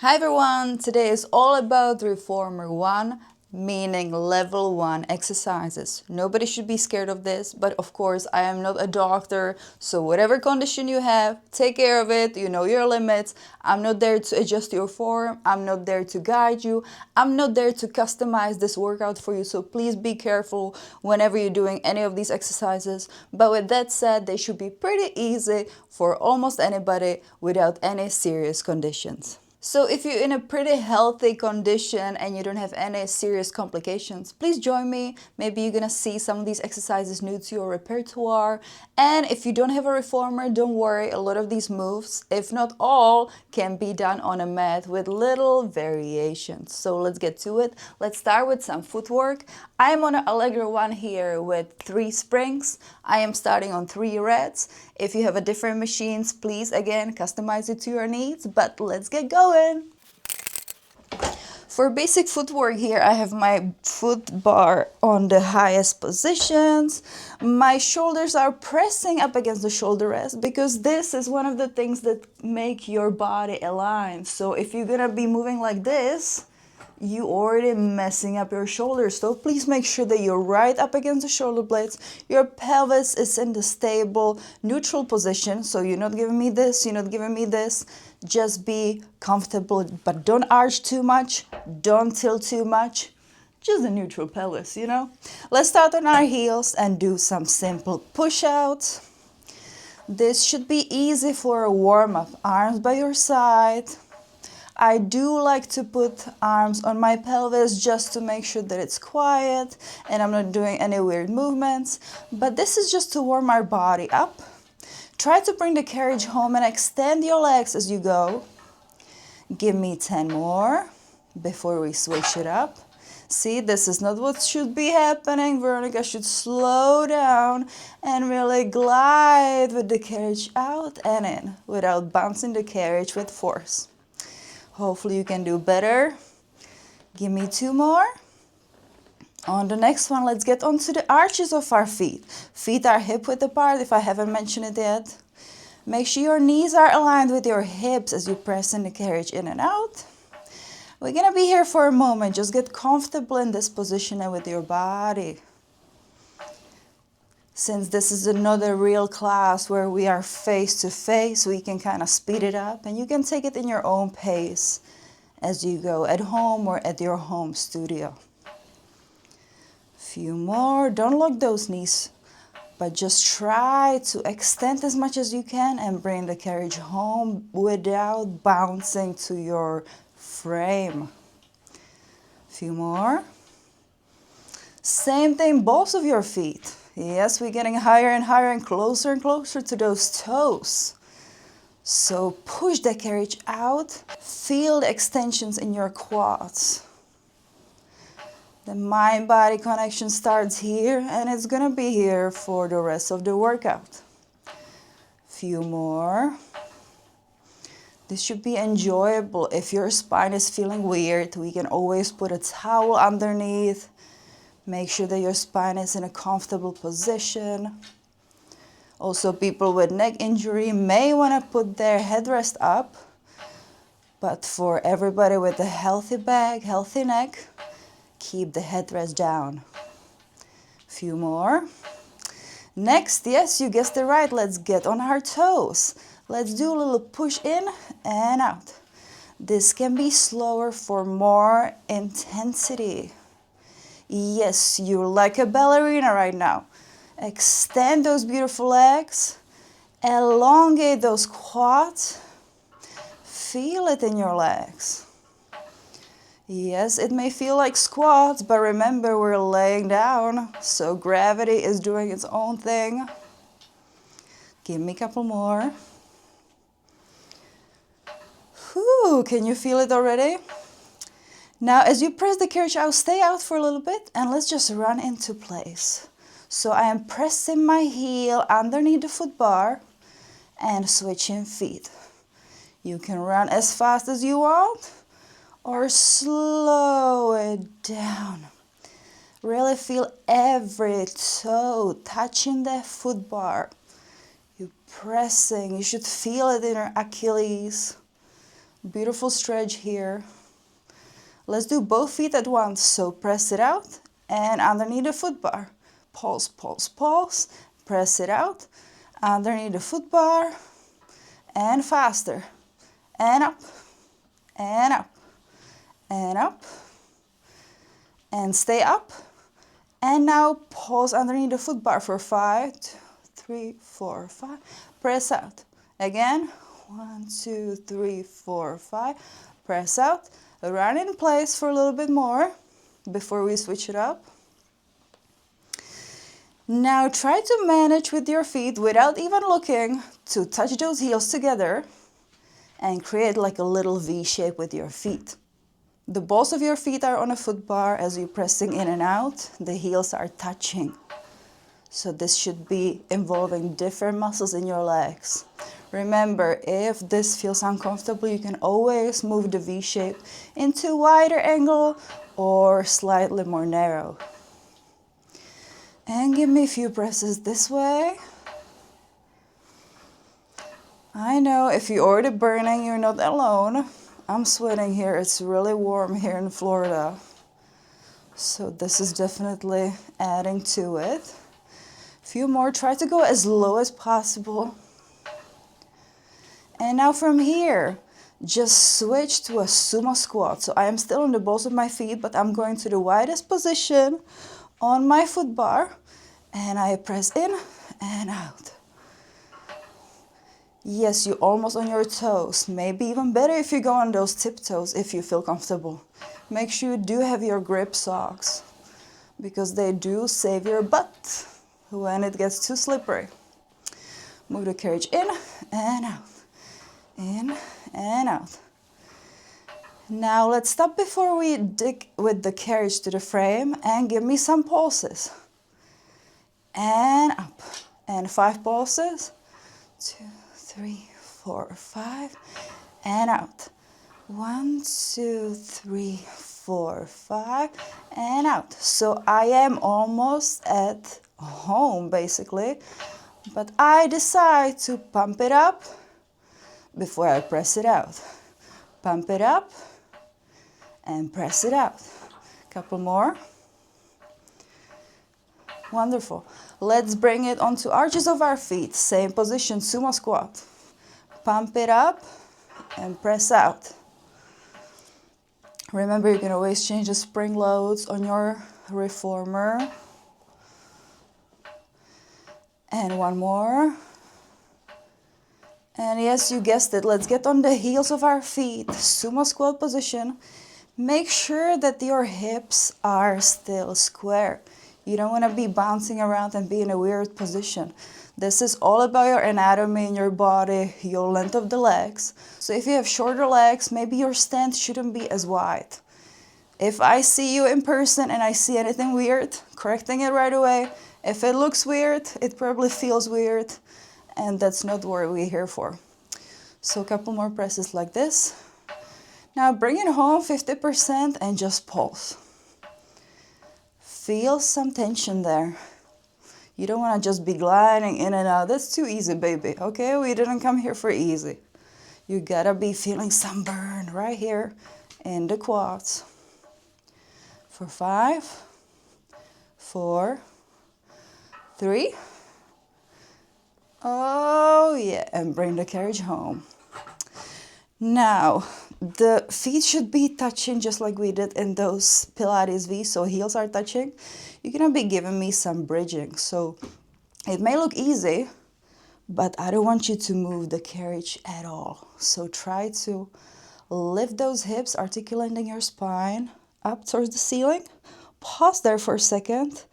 Hi everyone, today is all about Reformer 1, meaning level 1 exercises. Nobody should be scared of this, but of course I am not a doctor, so whatever condition you have, take care of it, you know your limits. I'm not there to adjust your form, I'm not there to guide you, I'm not there to customize this workout for you, so please be careful whenever you're doing any of these exercises. But with that said, they should be pretty easy for almost anybody without any serious conditions. So if you're in a pretty healthy condition and you don't have any serious complications, please join me. Maybe you're gonna see some of these exercises new to your repertoire. And if you don't have a reformer, don't worry, a lot of these moves, if not all, can be done on a mat with little variations. So let's get to it. Let's start with some footwork. I am on an Allegro one here with 3 springs. I am starting on 3 reds. If you have a different machines, please again customize it to your needs, but let's get going. For basic footwork here, I have my foot bar on the highest positions. My shoulders are pressing up against the shoulder rest because this is one of the things that make your body align. So if you're gonna be moving like this, you already messing up your shoulders, so please make sure that you're right up against the shoulder blades. Your pelvis is in the stable, neutral position, so you're not giving me this, you're not giving me this. Just be comfortable, but don't arch too much, don't tilt too much. Just a neutral pelvis, you know? Let's start on our heels and do some simple push-outs. This should be easy for a warm-up. Arms by your side. I do like to put arms on my pelvis just to make sure that it's quiet and I'm not doing any weird movements. But this is just to warm our body up. Try to bring the carriage home and extend your legs as you go. Give me 10 more before we switch it up. See, this is not what should be happening. Veronica should slow down and really glide with the carriage out and in without bouncing the carriage with force. Hopefully you can do better. Give me 2 more. On the next one, let's get onto the arches of our feet. Feet are hip width apart if I haven't mentioned it yet. Make sure your knees are aligned with your hips as you press in the carriage in and out. We're gonna be here for a moment. Just get comfortable in this position and with your body. Since this is another real class where we are face to face, we can kind of speed it up and you can take it in your own pace as you go at home or at your home studio. Few more. Don't lock those knees, but just try to extend as much as you can and bring the carriage home without bouncing to your frame. Few more. Same thing, both of your feet. Yes, we're getting higher and higher and closer to those toes. So push the carriage out. Feel the extensions in your quads. The mind-body connection starts here and it's gonna be here for the rest of the workout. Few more. This should be enjoyable. If your spine is feeling weird, we can always put a towel underneath. Make sure that your spine is in a comfortable position. Also, people with neck injury may want to put their headrest up. But for everybody with a healthy back, healthy neck, keep the headrest down. Few more. Next, yes, you guessed it right. Let's get on our toes. Let's do a little push in and out. This can be slower for more intensity. Yes, you're like a ballerina right now. Extend those beautiful legs. Elongate those quads. Feel it in your legs. Yes, it may feel like squats, but remember we're laying down, so gravity is doing its own thing. Give me a couple more. Whew, can you feel it already? Now, as you press the carriage out, stay out for a little bit and let's just run into place. So I am pressing my heel underneath the foot bar and switching feet. You can run as fast as you want or slow it down. Really feel every toe touching the foot bar. You're pressing, you should feel it in your Achilles. Beautiful stretch here. Let's do both feet at once. So press it out and underneath the foot bar. Pulse, pulse, pulse. Press it out underneath the foot bar and faster. And up, and up, and up. And stay up. And now pulse underneath the foot bar for 5, 2, 3, 4, 5. Press out. Again. 1, 2, 3, 4, 5. Press out. Run in place for a little bit more before we switch it up. Now try to manage with your feet without even looking to touch those heels together and create like a little V shape with your feet. The balls of your feet are on a foot bar as you're pressing in and out. The heels are touching. So this should be involving different muscles in your legs. Remember, if this feels uncomfortable, you can always move the V shape into wider angle or slightly more narrow. And give me a few presses this way. I know if you're already burning, you're not alone. I'm sweating here. It's really warm here in Florida. So this is definitely adding to it. A few more. Try to go as low as possible. And now from here, just switch to a sumo squat. So I am still on the balls of my feet, but I'm going to the widest position on my foot bar. And I press in and out. Yes, you're almost on your toes. Maybe even better if you go on those tiptoes if you feel comfortable. Make sure you do have your grip socks because they do save your butt when it gets too slippery. Move the carriage in and out. In and out. Now let's stop before we dig with the carriage to the frame and give me some pulses. And up. And 5 pulses. 2, 3, 4, 5. And out. 1, 2, 3, 4, 5. And out. So I am almost at home basically. But I decide to pump it up before I press it out. Pump it up and press it out. Couple more. Wonderful. Let's bring it onto arches of our feet. Same position, sumo squat. Pump it up and press out. Remember, you can always change the spring loads on your reformer. And one more. And yes, you guessed it. Let's get on the heels of our feet. Sumo squat position. Make sure that your hips are still square. You don't want to be bouncing around and be in a weird position. This is all about your anatomy in your body, your length of the legs. So if you have shorter legs, maybe your stance shouldn't be as wide. If I see you in person and I see anything weird, correcting it right away. If it looks weird, it probably feels weird. And that's not what we're here for. So a couple more presses like this. Now bring it home 50% and just pulse. Feel some tension there. You don't want to just be gliding in and out. That's too easy, baby. Okay, we didn't come here for easy. You gotta be feeling some burn right here in the quads. For 5, 4, 3. Oh yeah, and bring the carriage home. Now, the feet should be touching just like we did in those Pilates V, so heels are touching. You're gonna be giving me some bridging, so it may look easy, but I don't want you to move the carriage at all. So try to lift those hips, articulating your spine up towards the ceiling. Pause there for a second.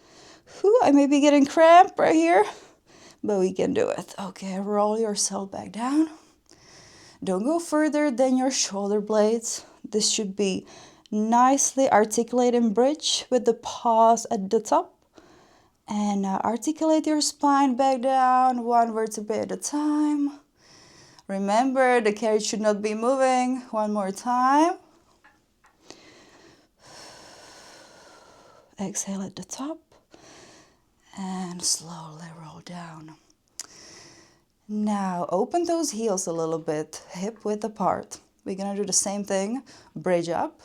Whew, I may be getting cramp right here, but we can do it. Okay, roll yourself back down. Don't go further than your shoulder blades. This should be nicely articulated bridge with the pause at the top. And articulate your spine back down, one vertebrae at a time. Remember, the carriage should not be moving. One more time. Exhale at the top. And slowly roll down. Now, open those heels a little bit, hip width apart. We're gonna do the same thing, bridge up.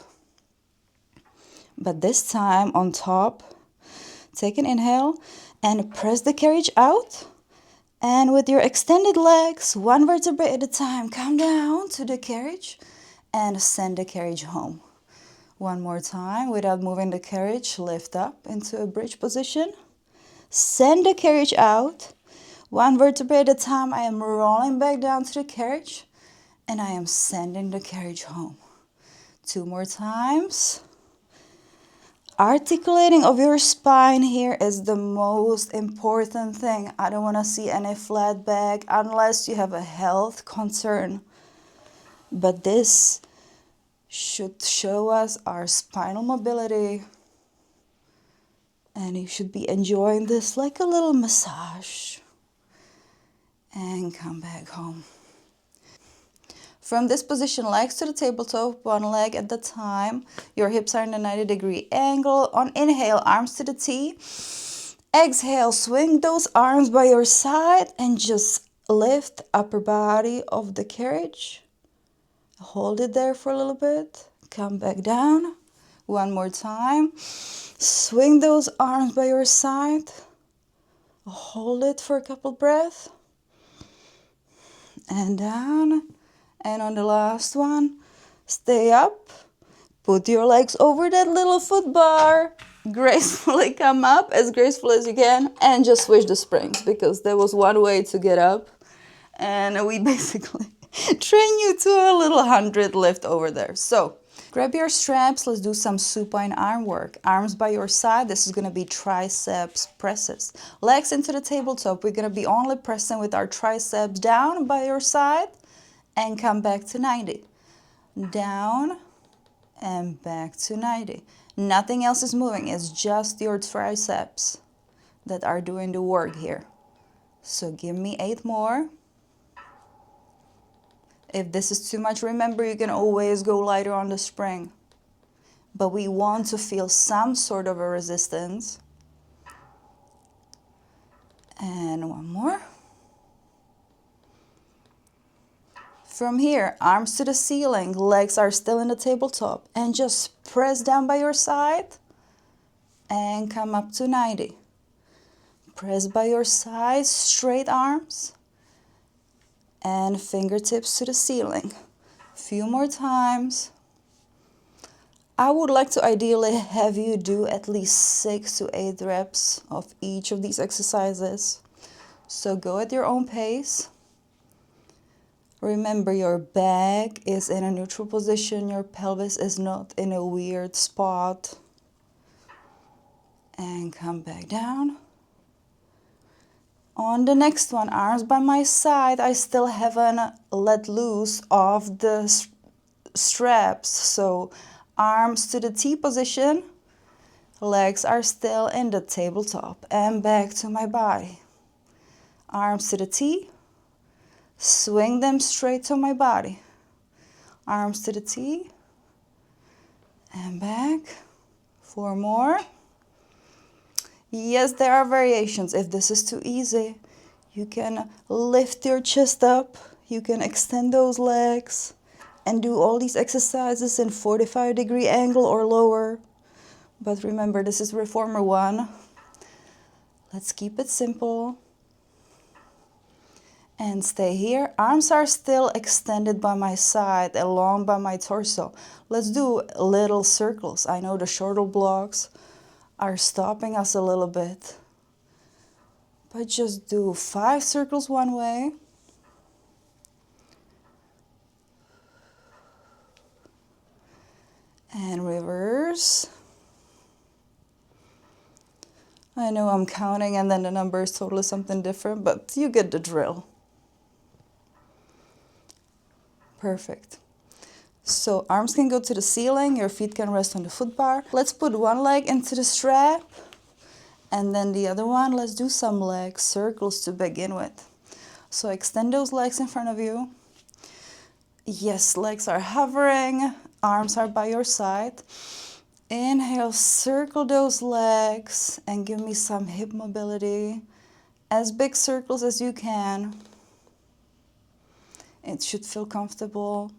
But this time on top, take an inhale and press the carriage out. And with your extended legs, one vertebrae at a time, come down to the carriage and send the carriage home. One more time, without moving the carriage, lift up into a bridge position. Send the carriage out. One vertebrae at a time, I am rolling back down to the carriage and I am sending the carriage home. 2 more times. Articulating of your spine here is the most important thing. I don't want to see any flat back unless you have a health concern. But this should show us our spinal mobility. And you should be enjoying this like a little massage. And come back home. From this position, legs to the tabletop, one leg at a time. Your hips are in a 90-degree angle. On inhale, arms to the T. Exhale, swing those arms by your side and just lift upper body of the carriage. Hold it there for a little bit. Come back down. One more time. Swing those arms by your side. Hold it for a couple breaths. And down. And on the last one, stay up. Put your legs over that little foot bar. Gracefully come up, as graceful as you can. And just switch the springs, because there was one way to get up. And we basically train you to a little 100 lift over there. So grab your straps. Let's do some supine arm work. Arms by your side. This is going to be triceps presses. Legs into the tabletop. We're going to be only pressing with our triceps down by your side. And come back to 90. Down and back to 90. Nothing else is moving. It's just your triceps that are doing the work here. So give me 8 more. If this is too much, remember you can always go lighter on the spring. But we want to feel some sort of a resistance. And 1 more. From here, arms to the ceiling, legs are still in the tabletop, and just press down by your side and come up to 90. Press by your side, straight arms and fingertips to the ceiling. Few more times. I would like to ideally have you do at least 6 to 8 reps of each of these exercises. So go at your own pace. Remember, your back is in a neutral position. Your pelvis is not in a weird spot. And come back down. On the next one, arms by my side. I still haven't let loose of the straps. So arms to the T position. Legs are still in the tabletop. And back to my body. Arms to the T. Swing them straight to my body. Arms to the T. And back. 4 more. Yes, there are variations. If this is too easy, you can lift your chest up. You can extend those legs and do all these exercises in 45-degree angle or lower. But remember, this is Reformer 1. Let's keep it simple. And stay here. Arms are still extended by my side, along by my torso. Let's do little circles. I know the shoulder blocks are stopping us a little bit. But just do 5 circles one way. And reverse. I know I'm counting and then the number is totally something different, but you get the drill. Perfect. So arms can go to the ceiling, your feet can rest on the foot bar. Let's put one leg into the strap and then the other one. Let's do some leg circles to begin with. So extend those legs in front of you. Yes, legs are hovering, arms are by your side. Inhale, circle those legs and give me some hip mobility. As big circles as you can. It should feel comfortable.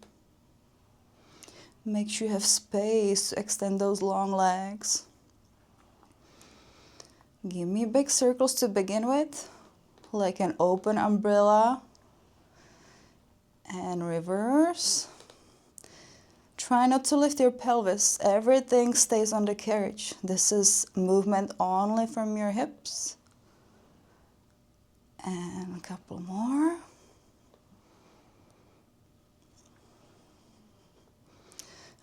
Make sure you have space to extend those long legs. Give me big circles to begin with, like an open umbrella. And reverse. Try not to lift your pelvis. Everything stays on the carriage. This is movement only from your hips. And a couple more.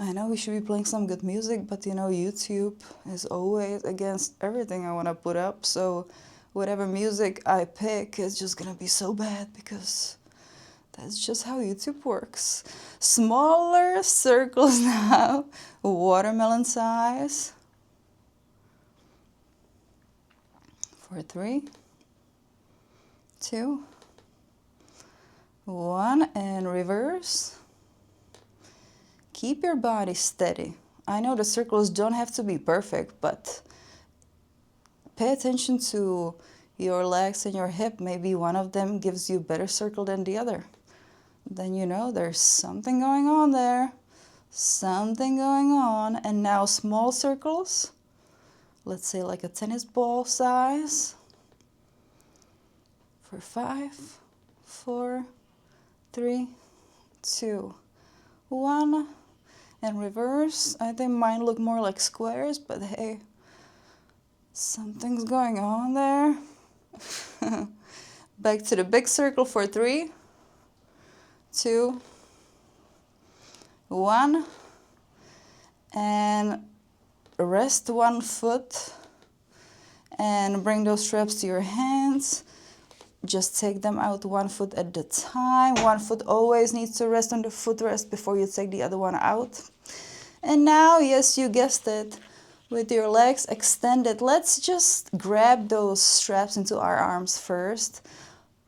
I know we should be playing some good music, but you know, YouTube is always against everything I want to put up. So whatever music I pick is just gonna be so bad because that's just how YouTube works. Smaller circles now, watermelon size. For 3, 2, 1, and reverse. Keep your body steady. I know the circles don't have to be perfect, but pay attention to your legs and your hip. Maybe one of them gives you better circle than the other. Then you know there's something going on there. Something going on. And now small circles. Let's say like a tennis ball size. For 5, 4, 3, 2, 1. And reverse. I think mine look more like squares, but hey, something's going on there. Back to the big circle for 3, 2, 1. And rest one foot and bring those straps to your hands. Just take them out one foot at a time. One foot always needs to rest on the footrest before you take the other one out. And now, yes, you guessed it, with your legs extended, let's just grab those straps into our arms first.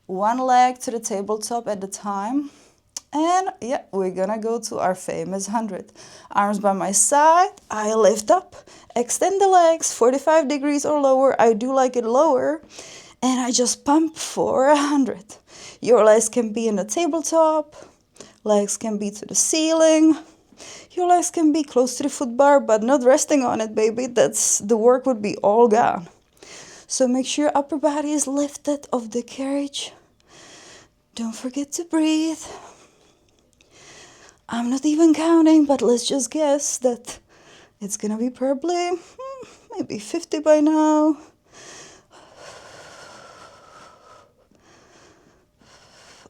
One leg to the tabletop at a time. And yeah, we're gonna go to our famous 100. Arms by my side, I lift up, extend the legs 45 degrees or lower. I do like it lower. And I just pump for 100. Your legs can be in the tabletop, legs can be to the ceiling, your legs can be close to the foot bar, but not resting on it, baby. The work would be all gone. So make sure your upper body is lifted off the carriage. Don't forget to breathe. I'm not even counting, but let's just guess that it's gonna be probably maybe 50 by now.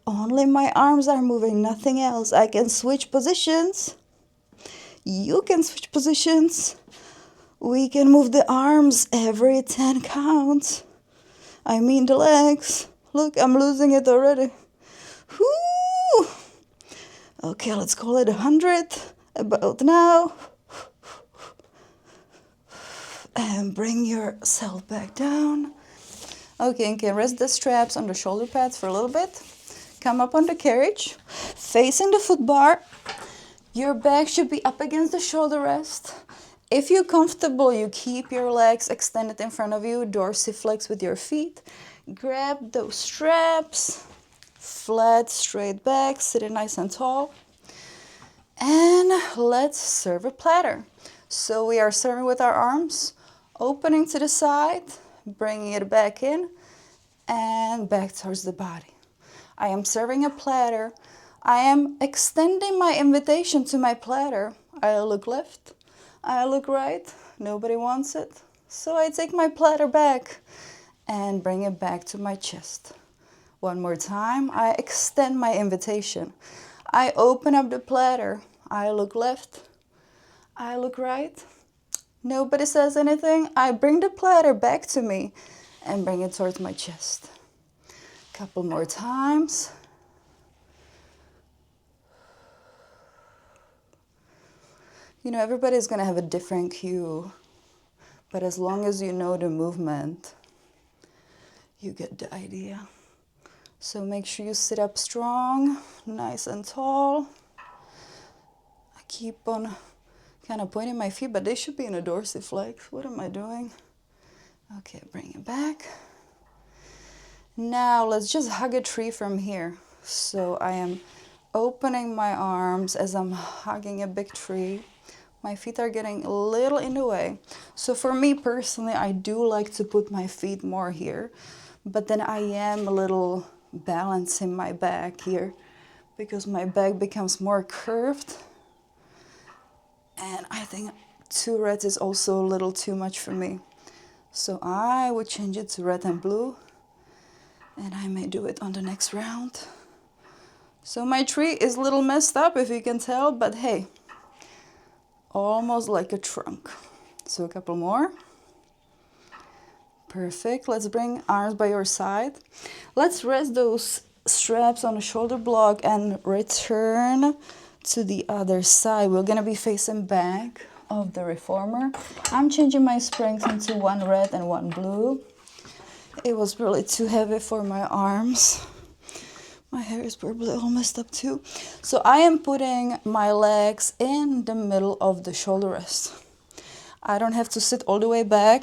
Only my arms are moving, nothing else. I can switch positions. You can switch positions. We can move the arms every 10 counts. I mean the legs. Look, I'm losing it already. Whoo! Okay, let's call it 100. About now. And bring yourself back down. Okay, and can rest the straps on the shoulder pads for a little bit. Come up on the carriage, facing the foot bar. Your back should be up against the shoulder rest. If you're comfortable, you keep your legs extended in front of you, dorsiflex with your feet. Grab those straps, flat, straight back, sitting nice and tall. And let's serve a platter. So we are serving with our arms, opening to the side, bringing it back in, and back towards the body. I am serving a platter. I am extending my invitation to my platter. I look left, I look right, nobody wants it. So I take my platter back and bring it back to my chest. One more time, I extend my invitation. I open up the platter. I look left, I look right, nobody says anything. I bring the platter back to me and bring it towards my chest. Couple more times. You know, everybody's gonna have a different cue, but as long as you know the movement, you get the idea. So make sure you sit up strong, nice and tall. I keep on kind of pointing my feet, but they should be in a dorsiflex. What am I doing? Okay, bring it back. Now let's just hug a tree from here. So I am opening my arms as I'm hugging a big tree. My feet are getting a little in the way. So for me personally, I do like to put my feet more here, but then I am a little balancing my back here because my back becomes more curved. And I think 2 reds is also a little too much for me. So I would change it to red and blue, and I may do it on the next round. So my tree is a little messed up, if you can tell, but hey, almost like a trunk. So a couple more. Perfect. Let's bring arms by your side. Let's rest those straps on the shoulder block and return to the other side. We're gonna be facing back of the reformer. I'm changing my springs into 1 red and 1 blue. It was really too heavy for my arms. My hair is probably all messed up too. So I am putting my legs in the middle of the shoulder rest. I don't have to sit all the way back,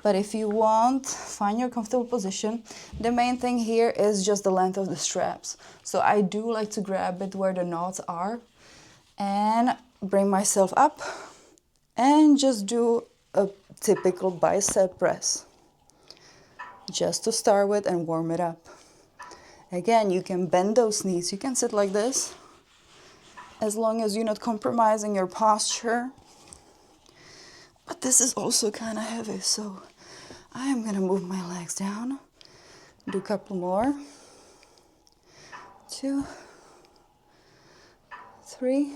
but if you want, find your comfortable position. The main thing here is just the length of the straps. So I do like to grab it where the knots are and bring myself up and just do a typical bicep press, just to start with and warm it up. Again, you can bend those knees. You can sit like this, as long as you're not compromising your posture. But this is also kind of heavy, so I am gonna move my legs down. Do a couple more. 2, 3.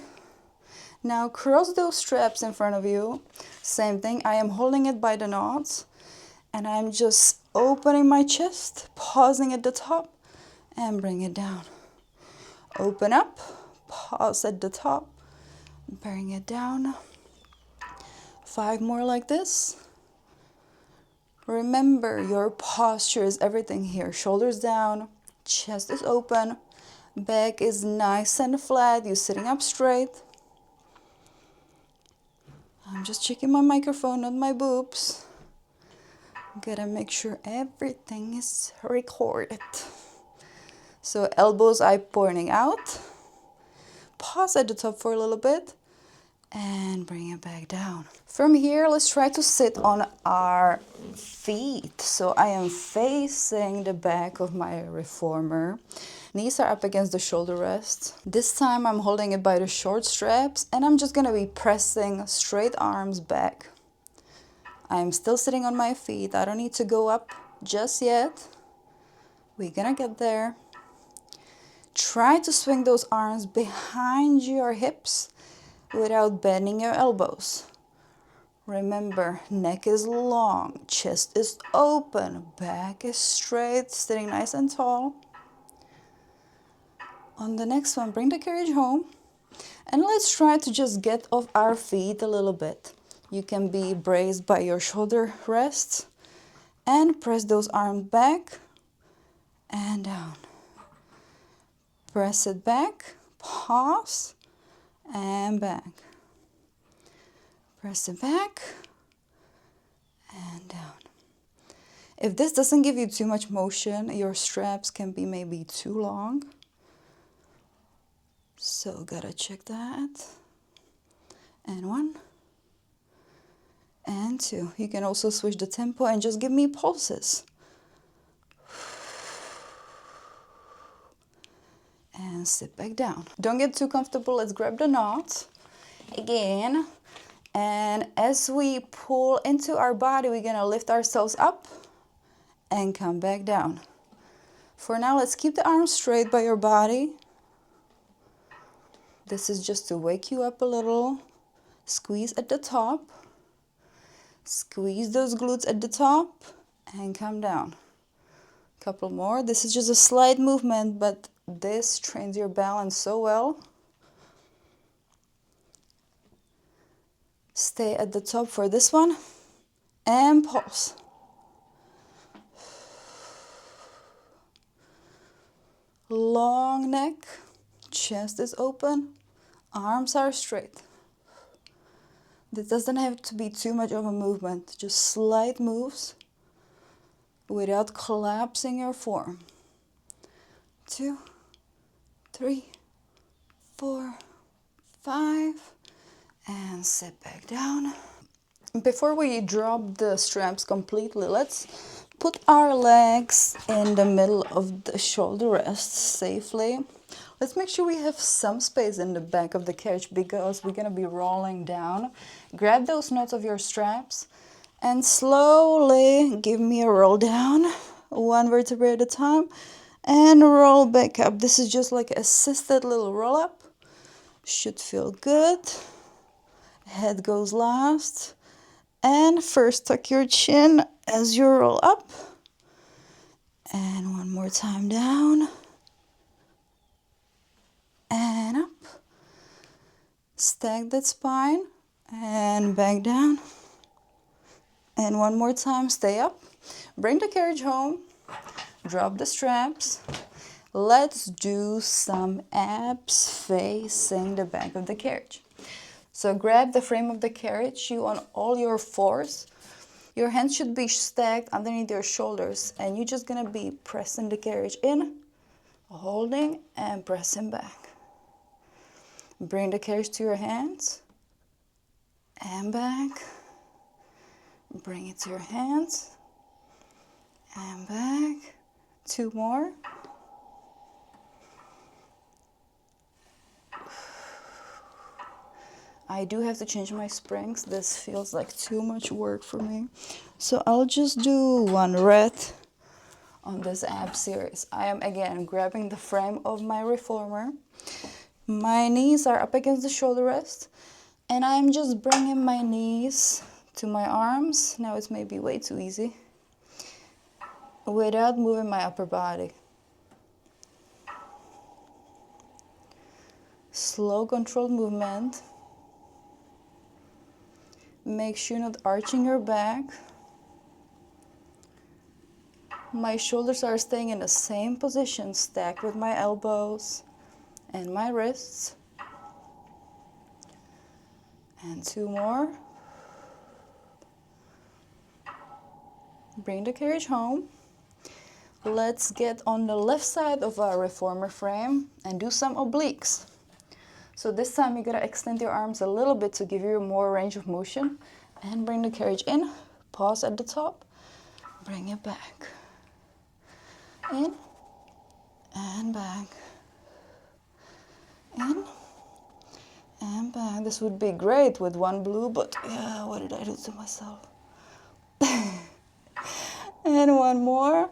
Now cross those straps in front of you. Same thing, I am holding it by the knots, and I'm just opening my chest, pausing at the top, and bring it down. Open up, pause at the top, bring it down. 5 more like this. Remember, your posture is everything here. Shoulders down, chest is open, back is nice and flat. You're sitting up straight. I'm just checking my microphone, not my boobs. Gotta make sure everything is recorded. So elbows are pointing out. Pause at the top for a little bit and bring it back down. From here, let's try to sit on our feet. So I am facing the back of my reformer. Knees are up against the shoulder rest. This time I'm holding it by the short straps, and I'm just gonna be pressing straight arms back. I'm still sitting on my feet. I don't need to go up just yet. We're gonna get there. Try to swing those arms behind your hips without bending your elbows. Remember, neck is long, chest is open, back is straight, sitting nice and tall. On the next one, bring the carriage home, and let's try to just get off our feet a little bit. You can be braced by your shoulder rests and press those arms back and down. Press it back, pause, and back. Press it back and down. If this doesn't give you too much motion, your straps can be maybe too long. So gotta check that. And 1 and 2. You can also switch the tempo and just give me pulses. And sit back down. Don't get too comfortable. Let's grab the knots again. And as we pull into our body, we're gonna lift ourselves up and come back down. For now, let's keep the arms straight by your body. This is just to wake you up a little. Squeeze at the top. Squeeze those glutes at the top and come down. Couple more. This is just a slight movement, but this trains your balance so well. Stay at the top for this one and pause. Long neck, chest is open, arms are straight. This doesn't have to be too much of a movement, just slight moves without collapsing your form. 2, 3, 4, 5, and sit back down. Before we drop the straps completely, let's put our legs in the middle of the shoulder rests safely. Let's make sure we have some space in the back of the carriage because we're gonna be rolling down. Grab those knots of your straps and slowly give me a roll down, one vertebrae at a time, and roll back up. This is just like assisted little roll up. Should feel good. Head goes last. And first tuck your chin as you roll up. And one more time down. And up. Stack that spine. And back down. And one more time, stay up. Bring the carriage home. Drop the straps. Let's do some abs facing the back of the carriage. So grab the frame of the carriage, you on all your fours. Your hands should be stacked underneath your shoulders and you're just gonna be pressing the carriage in, holding and pressing back. Bring the carriage to your hands and back. Bring it to your hands and back. 2 more. I do have to change my springs. This feels like too much work for me. So I'll just do 1 rep on this ab series. I am again grabbing the frame of my reformer. My knees are up against the shoulder rest. And I'm just bringing my knees to my arms. Now it's maybe way too easy. Without moving my upper body. Slow controlled movement. Make sure you're not arching your back. My shoulders are staying in the same position, stacked with my elbows and my wrists. And 2 more. Bring the carriage home. Let's get on the left side of our reformer frame and do some obliques. So this time you're gonna extend your arms a little bit to give you more range of motion and bring the carriage in, pause at the top, bring it back, in and back, in and back. This would be great with 1 blue, but yeah, what did I do to myself? And 1 more.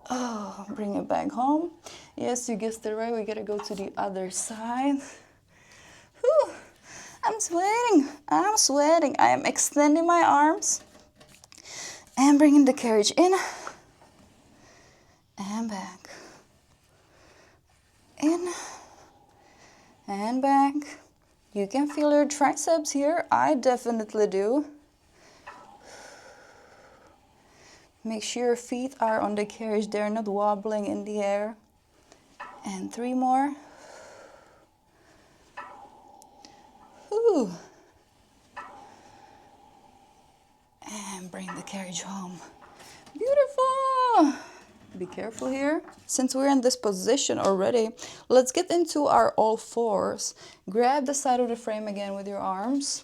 Oh, bring it back home. Yes, you guessed it right. We gotta go to the other side. Whew. I'm sweating. I'm sweating. I am extending my arms and bringing the carriage in and back. In and back. You can feel your triceps here. I definitely do. Make sure your feet are on the carriage. They're not wobbling in the air. And 3 more. Whew. And bring the carriage home. Beautiful. Be careful here. Since we're in this position already, let's get into our all fours. Grab the side of the frame again with your arms.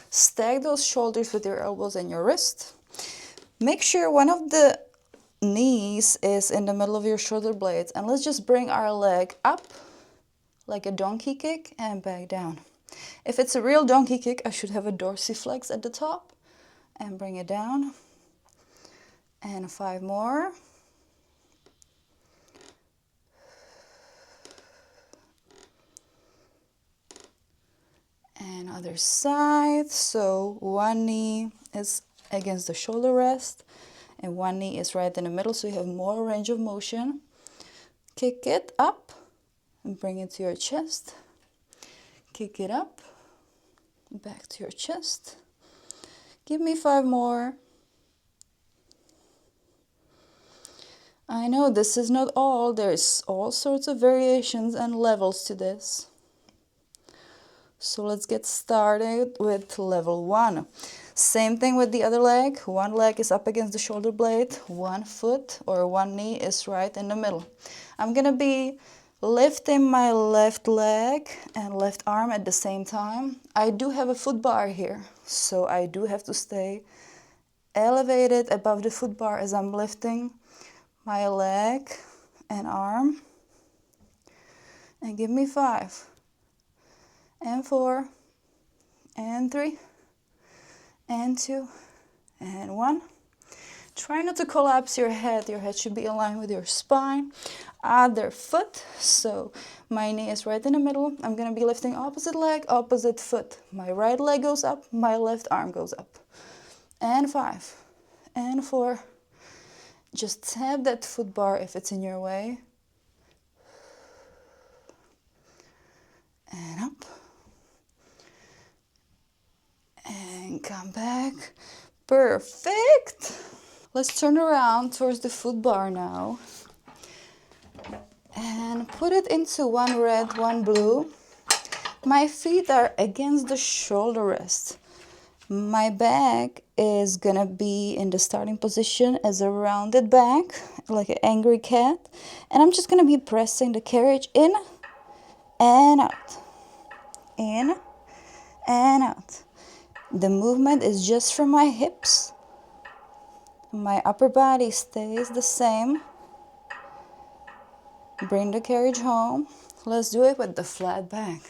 Stack those shoulders with your elbows and your wrist. Make sure one of the knees is in the middle of your shoulder blades, and let's just bring our leg up like a donkey kick and back down. If it's a real donkey kick, I should have a dorsiflex at the top and bring it down. And 5 more. And other side. So 1 knee is against the shoulder rest and 1 knee is right in the middle, so you have more range of motion. Kick it up and bring it to your chest. Kick it up, back to your chest. Give me 5 more. I know this is not all. There's all sorts of variations and levels to this. So let's get started with level 1. Same thing with the other leg. One leg is up against the shoulder blade, one foot or one knee is right in the middle. I'm gonna be lifting my left leg and left arm at the same time. I do have a foot bar here, so I do have to stay elevated above the foot bar as I'm lifting my leg and arm. And give me 5 and 4 and 3 and 2 and 1. Try not to collapse your head. Your head should be aligned with your spine. Other foot. So my knee is right in the middle. I'm going to be lifting opposite leg, opposite foot. My right leg goes up, my left arm goes up. And 5 and 4. Just tap that foot bar if it's in your way. And up. And come back. Perfect. Let's turn around towards the foot bar now. And put it into one red, one blue. My feet are against the shoulder rest. My back is gonna be in the starting position as a rounded back, like an angry cat. And I'm just gonna be pressing the carriage in and out. In and out. The movement is just from my hips. My upper body stays the same. Bring the carriage home. Let's do it with the flat back.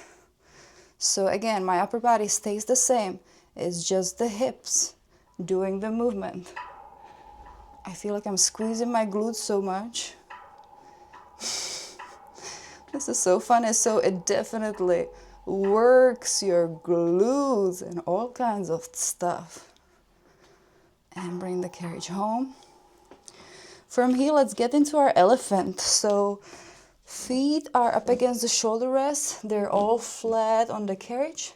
So again, my upper body stays the same. It's just the hips doing the movement. I feel like I'm squeezing my glutes so much. This is so fun. So it definitely works your glutes and all kinds of stuff. And bring the carriage home. From here, let's get into our elephant. So feet are up against the shoulder rest. They're all flat on the carriage.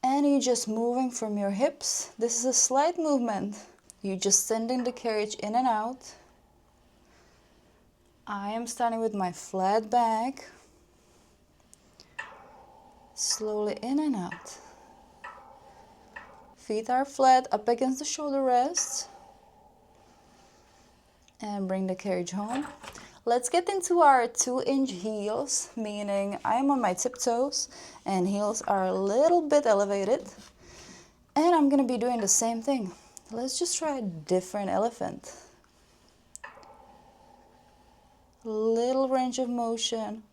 And you're just moving from your hips. This is a slight movement. You're just sending the carriage in and out. I am starting with my flat back. Slowly in and out. Feet are flat up against the shoulder rest. And bring the carriage home. Let's get into our 2-inch heels, meaning I'm on my tiptoes and heels are a little bit elevated. And I'm gonna be doing the same thing. Let's just try a different elephant. Little range of motion,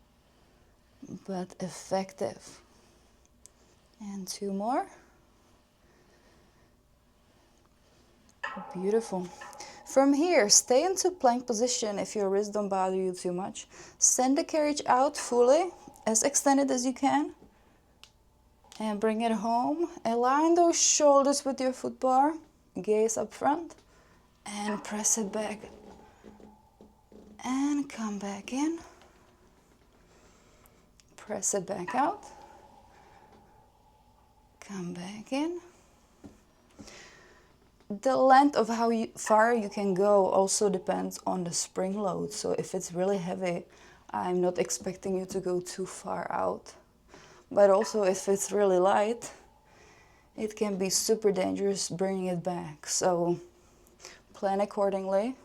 but effective. And 2 more. Beautiful. From here, stay into plank position if your wrists don't bother you too much. Send the carriage out fully, as extended as you can. And bring it home. Align those shoulders with your foot bar. Gaze up front. And press it back. And come back in. Press it back out. Come back in. The length of how far you can go also depends on the spring load. So if it's really heavy, I'm not expecting you to go too far out. But also if it's really light, it can be super dangerous bringing it back. So plan accordingly.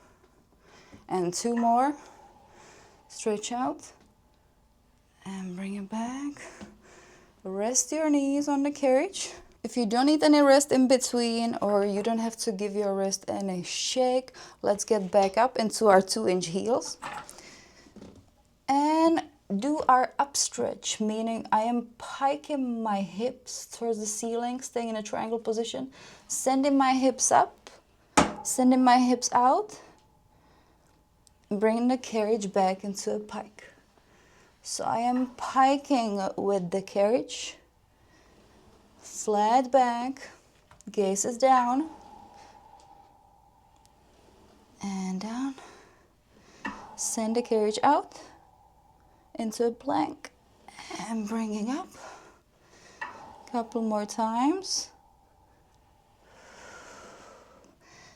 And 2 more. Stretch out and bring it back. Rest your knees on the carriage. If you don't need any rest in between or you don't have to give your wrist any shake, let's get back up into our 2-inch heels. And do our up stretch, meaning I am piking my hips towards the ceiling, staying in a triangle position, sending my hips up, sending my hips out, bringing the carriage back into a pike. So I am piking with the carriage. Flat back, gaze is down, and down. Send the carriage out into a plank and bringing up. Couple more times.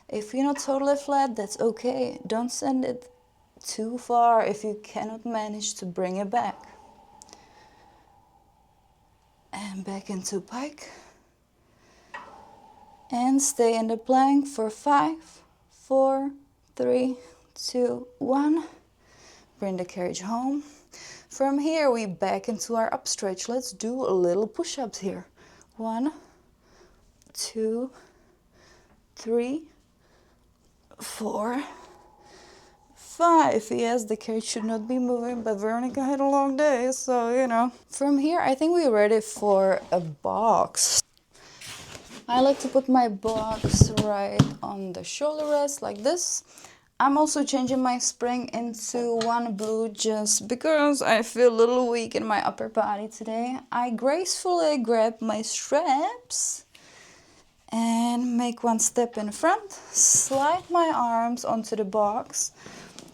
If you're not totally flat, that's okay. Don't send it too far if you cannot manage to bring it back. And back into pike. And stay in the plank for 5, 4, 3, 2, 1. Bring the carriage home. From here, we back into our up stretch. Let's do a little push-ups here. 1, 2, 3, 4, 5. Yes, the carriage should not be moving, but Veronica had a long day, so you know. From here, I think we're ready for a box. I like to put my box right on the shoulder rest like this. I'm also changing my spring into one blue just because I feel a little weak in my upper body today. I gracefully grab my straps and make one step in front, slide my arms onto the box,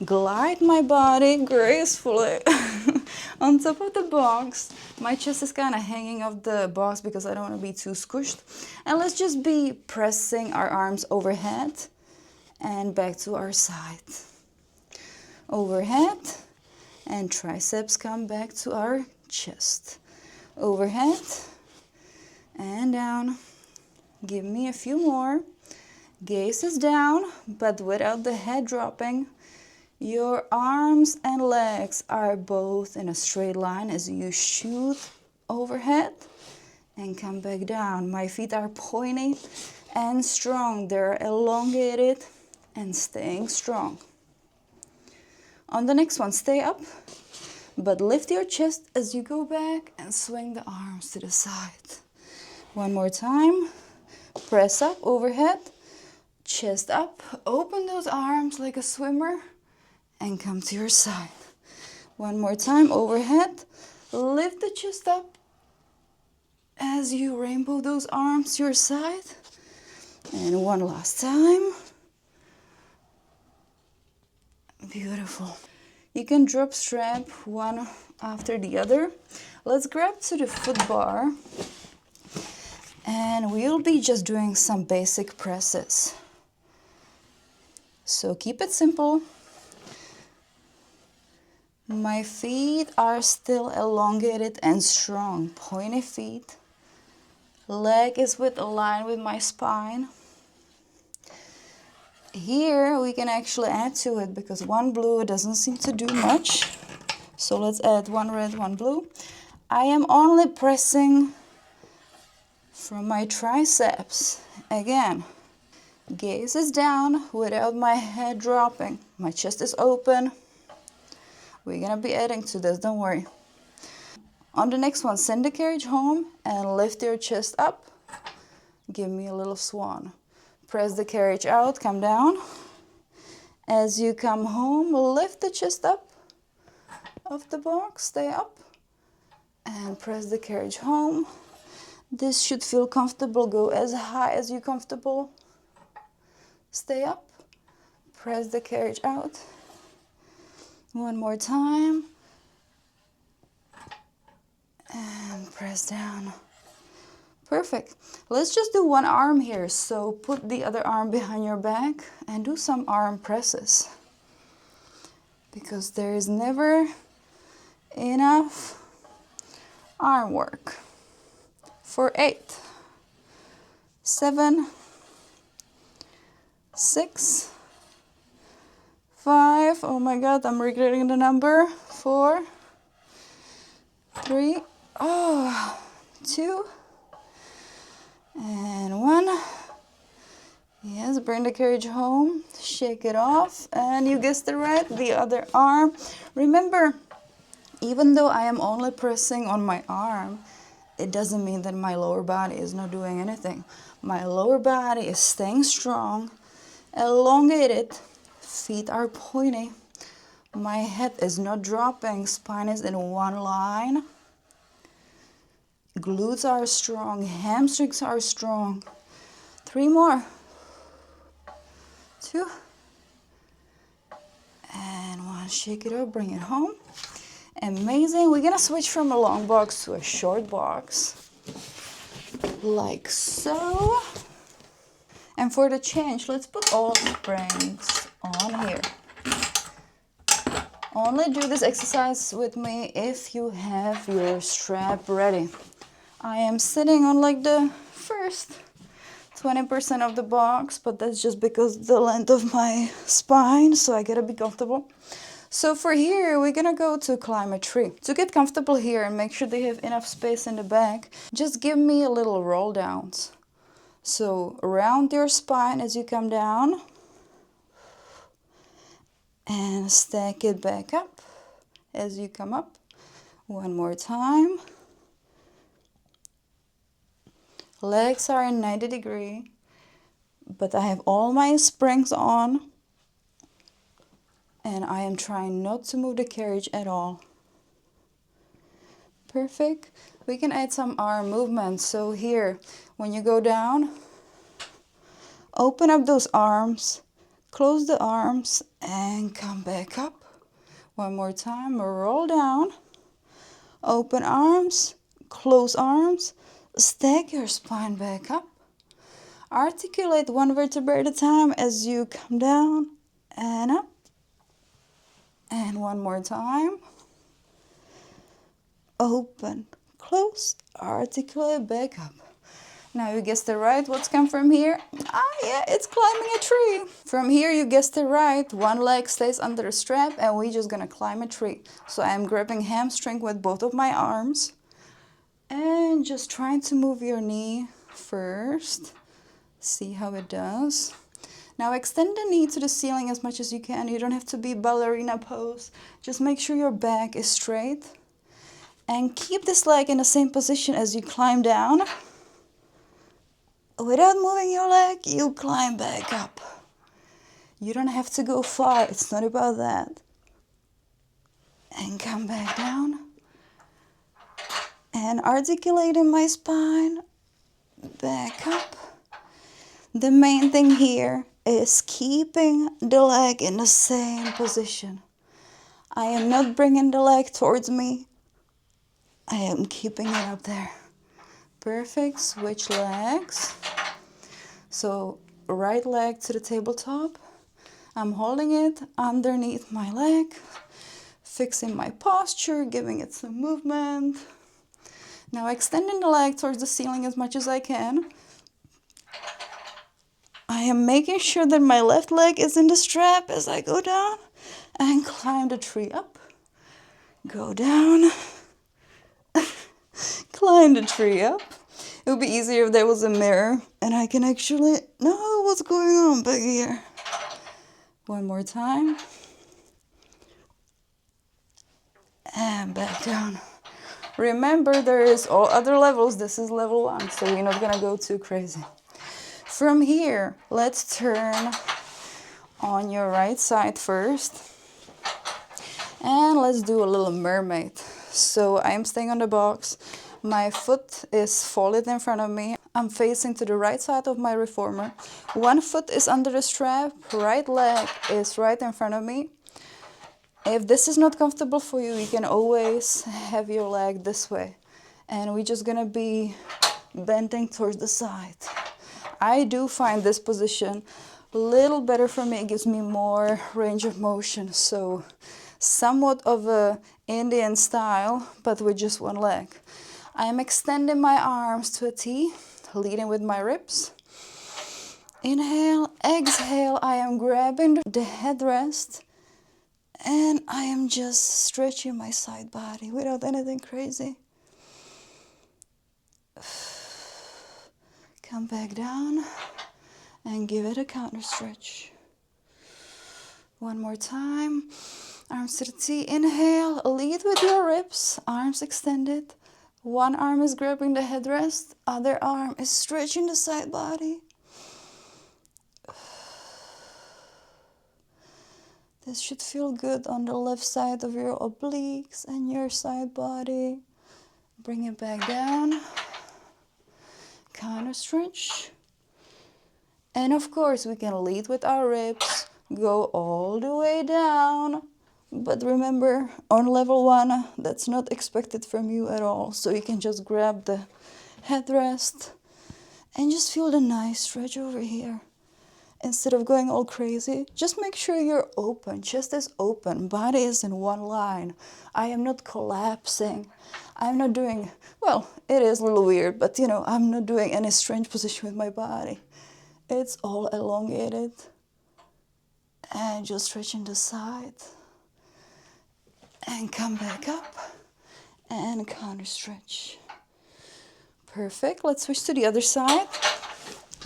glide my body gracefully on top of the box. My chest is kind of hanging off the box because I don't want to be too squished. And let's just be pressing our arms overhead and back to our side. Overhead, and triceps come back to our chest. Overhead and down. Give me a few more. Gaze is down, but without the head dropping. Your arms and legs are both in a straight line as you shoot overhead and come back down. My feet are pointy and strong. They're elongated and staying strong. On the next one, stay up, but lift your chest as you go back and swing the arms to the side. One more time. Press up overhead, chest up, open those arms like a swimmer, and come to your side. One more time, overhead, lift the chest up as you rainbow those arms to your side. And one last time. Beautiful. You can drop strap one after the other. Let's grab to the foot bar and we'll be just doing some basic presses. So keep it simple. My feet are still elongated and strong, pointy feet. Leg is aligned with my spine. Here we can actually add to it because one blue doesn't seem to do much. So let's add one red, one blue. I am only pressing from my triceps. Again, gaze is down without my head dropping. My chest is open. We're gonna be adding to this, don't worry. On the next one, send the carriage home and lift your chest up. Give me a little swan. Press the carriage out, come down. As you come home, lift the chest up of the box, stay up. And press the carriage home. This should feel comfortable, go as high as you're comfortable. Stay up, press the carriage out. One more time. And press down. Perfect. Let's just do one arm here. So put the other arm behind your back and do some arm presses. Because there is never enough arm work. For 8, 7, 6, 5, oh my God, I'm regretting the number, 4, 3, 2, and 1. Yes, bring the carriage home, shake it off, and you guessed it right, the other arm. Remember, even though I am only pressing on my arm, it doesn't mean that my lower body is not doing anything. My lower body is staying strong, elongated, feet are pointy, my head is not dropping, spine is in one line, glutes are strong, hamstrings are strong. 3 more. 2. And 1. Shake it up, bring it home. Amazing. We're gonna switch from a long box to a short box. Like so. And for the change, let's put all springs on here. Only do this exercise with me if you have your strap ready. I am sitting on like the first 20% of the box, but that's just because the length of my spine, so I gotta be comfortable. So for here, we're gonna go to climb a tree. To get comfortable here and make sure they have enough space in the back, just give me a little roll downs. So around your spine as you come down, and stack it back up as you come up. One more time. Legs are in 90 degree, but I have all my springs on, and I am trying not to move the carriage at all. Perfect. We can add some arm movements. So here, when you go down, open up those arms, close the arms, and come back up. One more time, roll down, open arms, close arms, stack your spine back up. Articulate one vertebra at a time as you come down and up. And one more time. Open, close, articulate back up. Now you guessed it right. What's come from here? Yeah, it's climbing a tree. From here, you guessed it right. One leg stays under a strap and we're just gonna climb a tree. So I'm grabbing hamstring with both of my arms and just trying to move your knee first. See how it does. Now extend the knee to the ceiling as much as you can. You don't have to be ballerina pose. Just make sure your back is straight. And keep this leg in the same position as you climb down. Without moving your leg, you climb back up. You don't have to go far, it's not about that. And come back down. And articulating my spine, back up. The main thing here is keeping the leg in the same position. I am not bringing the leg towards me. I am keeping it up there. Perfect, switch legs. So right leg to the tabletop. I'm holding it underneath my leg, fixing my posture, giving it some movement. Now extending the leg towards the ceiling as much as I can. I am making sure that my left leg is in the strap as I go down and climb the tree up. Go down. Climb the tree up. It would be easier if there was a mirror and I can actually know what's going on back here. One more time. And back down. Remember, there is all other levels. This is level 1, so we're not gonna go too crazy. From here, let's turn on your right side first. And let's do a little mermaid. So I'm staying on the box. My foot is folded in front of me. I'm facing to the right side of my reformer. One foot is under the strap, right leg is right in front of me. If this is not comfortable for you, you can always have your leg this way. And we're just gonna be bending towards the side. I do find this position a little better for me. It gives me more range of motion. So somewhat of a Indian style, but with just one leg. I am extending my arms to a T, leading with my ribs. Inhale, exhale, I am grabbing the headrest and I am just stretching my side body without anything crazy. Come back down and give it a counter stretch. One more time. Arms to the T, inhale, lead with your ribs, arms extended. One arm is grabbing the headrest, other arm is stretching the side body. This should feel good on the left side of your obliques and your side body. Bring it back down. Counter stretch. And of course, we can lead with our ribs, go all the way down. But remember, on level 1, that's not expected from you at all. So you can just grab the headrest and just feel the nice stretch over here. instead of going all crazy, just make sure you're open, chest is open, body is in one line. I am not collapsing. I'm not doing, well, it is a little weird, but you know, I'm not doing any strange position with my body. It's all elongated. And just stretching the side. And come back up. And counter stretch. Perfect. Let's switch to the other side.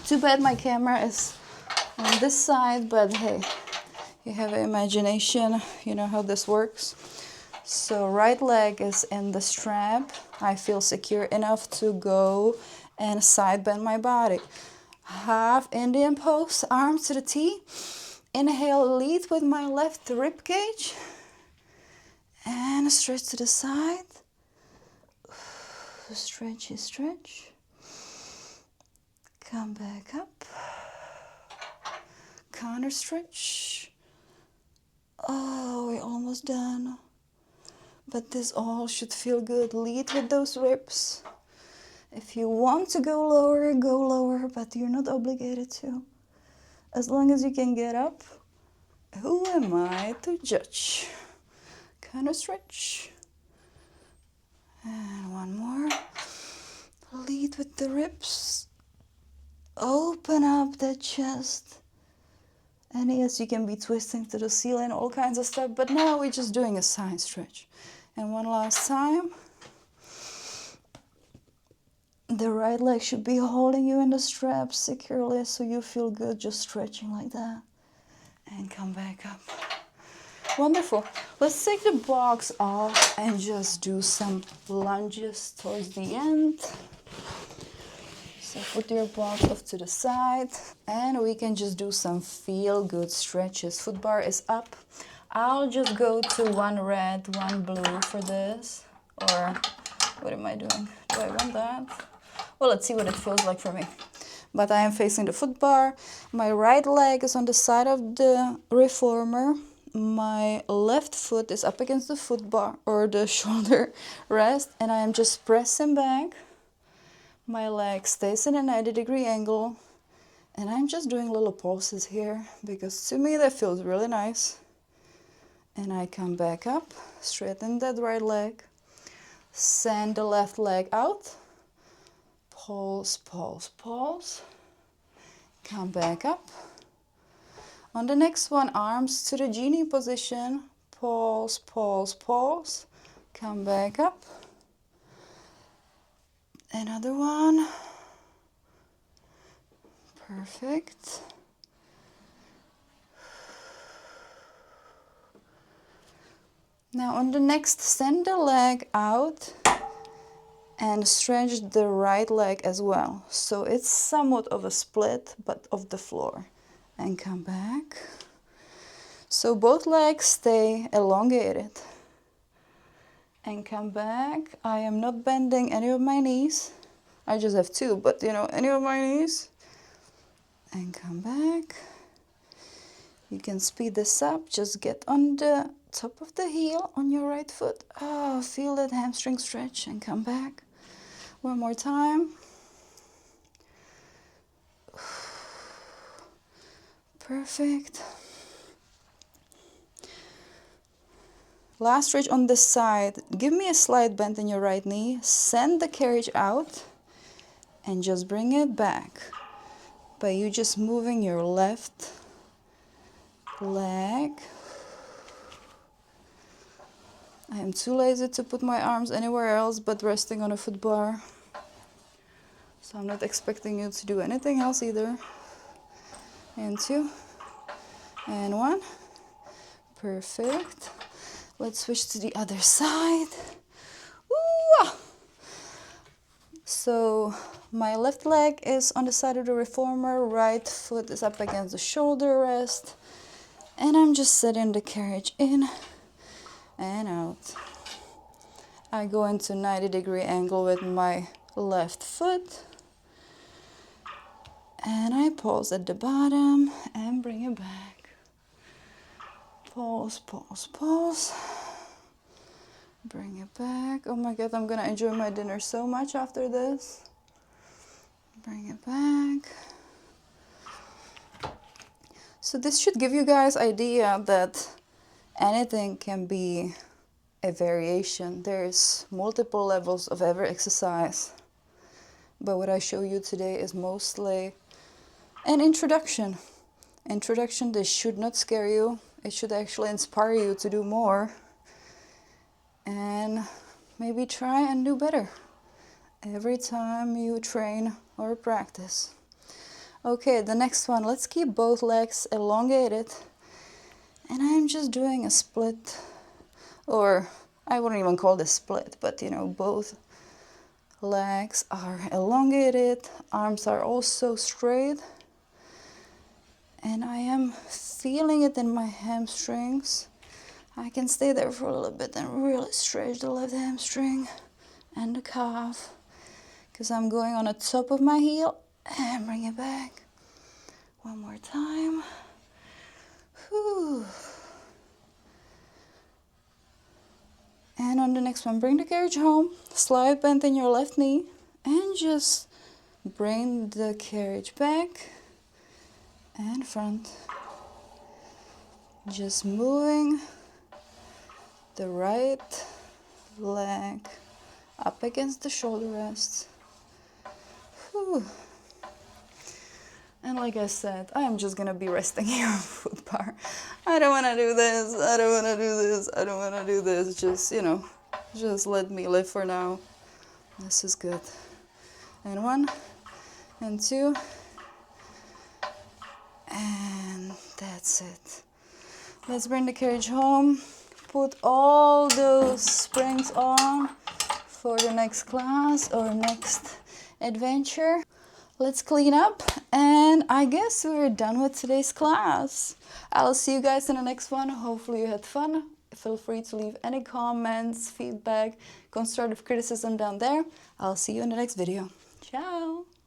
Too bad my camera is on this side, but hey, you have an imagination, you know how this works. So right leg is in the strap. I feel secure enough to go and side bend my body. Half Indian pose, arms to the T. Inhale, lead with my left rib cage. And stretch to the side. Stretchy stretch. Come back up. Counter stretch. Oh, we're almost done. But this all should feel good. Lead with those ribs. If you want to go lower, but you're not obligated to. As long as you can get up, who am I to judge? Counter stretch. And one more. Lead with the ribs. Open up that chest. And yes, you can be twisting to the ceiling, all kinds of stuff, but now we're just doing a side stretch. And one last time. The right leg should be holding you in the straps securely so you feel good just stretching like that. And come back up. Wonderful. Let's take the box off and just do some lunges towards the end. So put your box off to the side and we can just do some feel good stretches. Foot bar is up. I'll just go to one red, one blue for this. Or what am I doing? Do I want that? Well, let's see what it feels like for me. But I am facing the foot bar. My right leg is on the side of the reformer. My left foot is up against the foot bar or the shoulder rest. And I am just pressing back. My leg stays in a 90-degree angle. And I'm just doing little pulses here because to me that feels really nice. And I come back up, straighten that right leg. Send the left leg out. Pulse, pulse, pulse. Come back up. On the next one, arms to the genie position. Pulse, pulse, pulse. Come back up. Another one. Perfect. Now on the next, send the leg out and stretch the right leg as well. So it's somewhat of a split, but of the floor. And come back. So both legs stay elongated. And come back. I am not bending any of my knees. I just have two, but you know, any of my knees. And come back. You can speed this up. Just get on the top of the heel on your right foot. Oh, feel that hamstring stretch and come back. One more time. Perfect. Last stretch on this side. Give me a slight bend in your right knee. Send the carriage out and just bring it back by you just moving your left leg. I am too lazy to put my arms anywhere else but resting on a foot bar. So I'm not expecting you to do anything else either. And two. And one. Perfect. Let's switch to the other side. Ooh! So my left leg is on the side of the reformer. Right foot is up against the shoulder rest. And I'm just setting the carriage in and out. I go into 90-degree angle with my left foot. And I pulse at the bottom and bring it back. Pulse, pulse, pulse. Bring it back. Oh my God, I'm gonna enjoy my dinner so much after this. Bring it back. So this should give you guys idea that anything can be a variation. There's multiple levels of every exercise. But what I show you today is mostly an introduction. Introduction, this should not scare you. It should actually inspire you to do more. And maybe try and do better every time you train or practice. Okay, the next one, let's keep both legs elongated. And I'm just doing a split, or I wouldn't even call this split, but you know, both legs are elongated, arms are also straight. And I am feeling it in my hamstrings. I can stay there for a little bit and really stretch the left hamstring and the calf, because I'm going on the top of my heel and bring it back. One more time. Whew. And on the next one, bring the carriage home, slight bend in your left knee, and just bring the carriage back and front. Just moving the right leg up against the shoulder rest. Whew. And like I said, I'm just gonna be resting here on foot bar. I don't wanna do this, I don't wanna do this, I don't wanna do this. Just, you know, just let me live for now. This is good. And 1, and 2, and that's it. Let's bring the carriage home. Put all those springs on for the next class or next adventure. Let's clean up, and I guess we're done with today's class. I'll see you guys in the next one. Hopefully you had fun. Feel free to leave any comments, feedback, constructive criticism down there. I'll see you in the next video. Ciao!